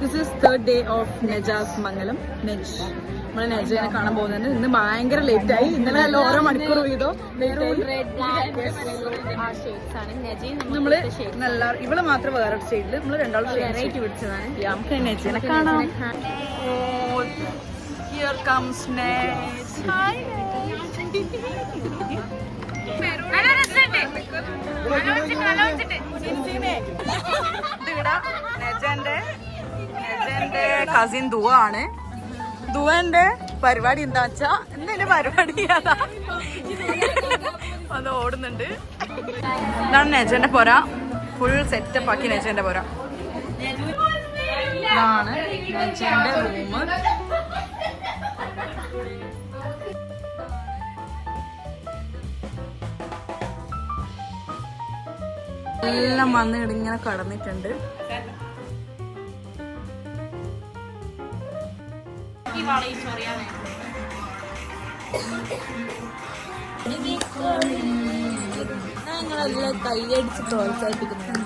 This is third day of Neja's Mangalam. നമ്മൾ നെജയെ കാണാൻ പോകുന്നുണ്ട്. ഇന്ന് ഭയങ്കര ലേറ്റ് ആയി. ഇന്നലെ ഓരോ മണിക്കൂർ വീതോ നമ്മള് നല്ല ഇവള് മാത്രം വേറെ ഷെയ്ഡില് നമ്മള് രണ്ടാളും വെറൈറ്റി പിടിച്ചതാണ്. നമുക്ക് നെജനെ കാണാം. Here comesNej. Hi നെജന്റെ കസിൻ ദുവ ആണ്. ദുവന്റെ പരിപാടി എന്താ വെച്ചാ എന്റെ പരിപാടി അതാ അത് ഓടുന്നുണ്ട്. ഇതാണ് നെജന്റെ പൊര. ഫുൾ സെറ്റപ്പ് ആക്കി നെജന്റെ പൊര. ഇതാണ് നെജന്റെ റൂം. എല്ലാം വന്ന് ഇങ്ങനെ കടന്നിട്ടുണ്ട്. ഞങ്ങളെല്ലാം കൈയടിച്ച് പ്രോത്സാഹിപ്പിക്കുന്നതാണ്.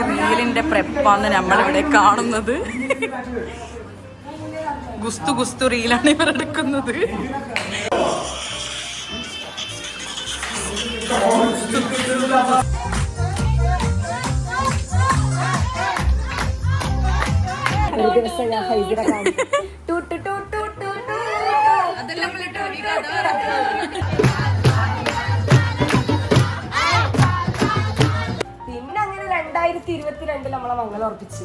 റീലിന്റെ പ്രെപ്പാന്ന് നമ്മളിവിടെ കാണുന്നത്. ഗുസ്തു ഗുസ്തു റീലാണ് ഇവരെടുക്കുന്നത്. ഒരു ദിവസം ഞാൻ ഹൈദിനെ കാണും. പിന്നെ അങ്ങനെ 2022 നമ്മളെ മംഗലം ഉറപ്പിച്ച്.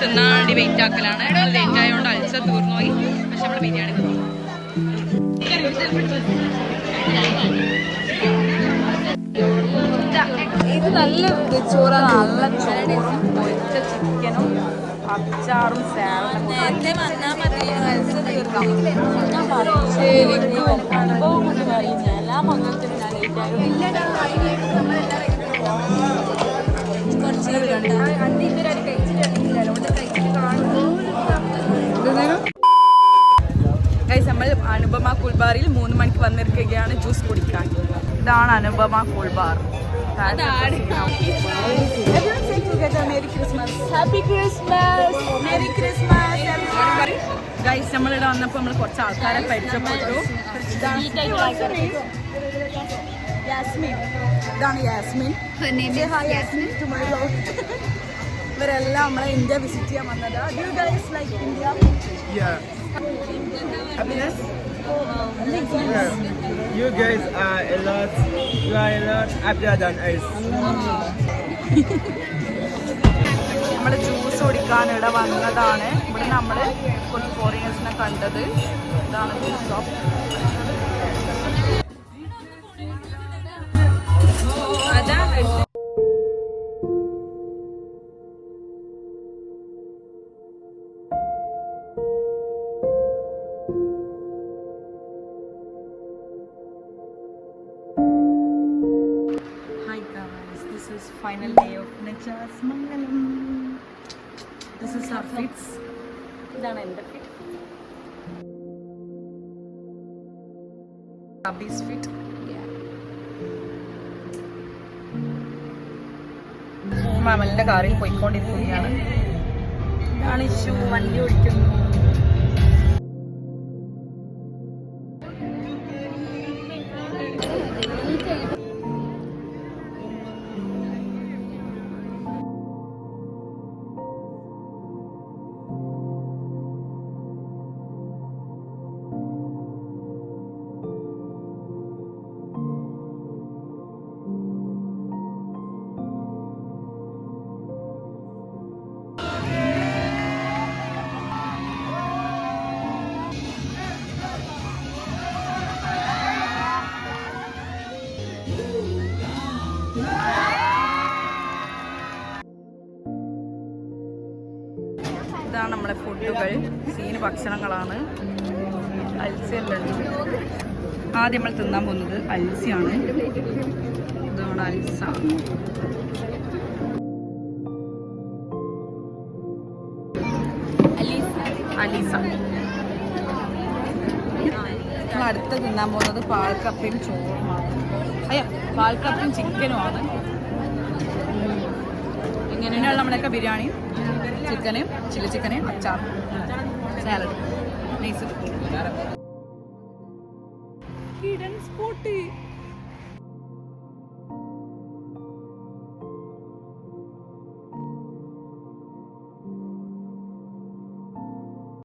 തിന്നാണ്ടി വെയിറ്റ് ആക്കലാണ്. ലേറ്റ് ആയതുകൊണ്ട് അൽസർ തീർന്നു പോയി. പക്ഷെ നമ്മള് ബിരിയാണി തിന്നു. ഇത് നല്ല ചോറാണ്. നല്ല ചോറും പൊരിച്ച ചിക്കനും അച്ചാറും സാലഡും. നേരത്തെ വന്നാൽ മതി. അൽസർ തീർക്കാം. ശരിക്കും അനുഭവം കൊണ്ട് പറയുന്ന എല്ലാ മംഗളത്തിനും ഞാൻ ലേറ്റ് ആകും. നമ്മൾ അനുപമ കൂൾബാറിൽ 3 മണിക്ക് വന്നിരിക്കുകയാണ് ജ്യൂസ് കുടിക്കാൻ. ഇതാണ് അനുപമ കൂൾബാർ. ഗൈസ് നമ്മളിവിടെ വന്നപ്പോൾ നമ്മൾ കുറച്ച് ആൾക്കാരെ പരിചയപ്പെട്ടു. യാസ്മിൻ. ഇതാണ് യാസ്മിൻ. ഇവരെല്ലാം നമ്മളെ ഇന്ത്യ വിസിറ്റ് ചെയ്യാൻ വന്നതാ. Do you guys like India? Yeah. Happiness? Yeah. You guys are a lot happier than us. നമ്മള് ജ്യൂസ് കുടിക്കാൻ ഇവിടെ വന്നതാണ്. ഇവിടെ നമ്മള് കുറച്ച് ഫോറിനേഴ്സിനെ കണ്ടത്. ഇതാണ് juice shop. This is final day of Neja's Mangalam. This is our fits. ഇതാണ് എൻ്റെ ഫിറ്റ്. Abby's fit. മാമലിന്റെ കാറിൽ പോയിക്കൊണ്ടിരിക്കുകയാണ്. ഇതാണ് ഇഷ്യൂ. വണ്ടി ഓടിക്കുന്നു. നമ്മുടെ ഫുഡുകൾ, സീന് ഭക്ഷണങ്ങളാണ്. അൽസിയുണ്ട്. ആദ്യം നമ്മൾ തിന്നാൻ പോകുന്നത് അൽസിയാണ്. ഇതാണ് അൽസ. അലീസ. നമ്മൾ അടുത്ത് തിന്നാൻ പോകുന്നത് പാൽക്കപ്പയും ചോറുമാണ്. പാൽക്കപ്പയും ചിക്കനുമാണ്. ഇങ്ങനെയാണ് നമ്മളൊക്കെ ബിരിയാണി, ചിക്കന്, ചില്ലി ചിക്കന്, അച്ചാർ, സാലഡ്, നൈസ്. Hidden spot.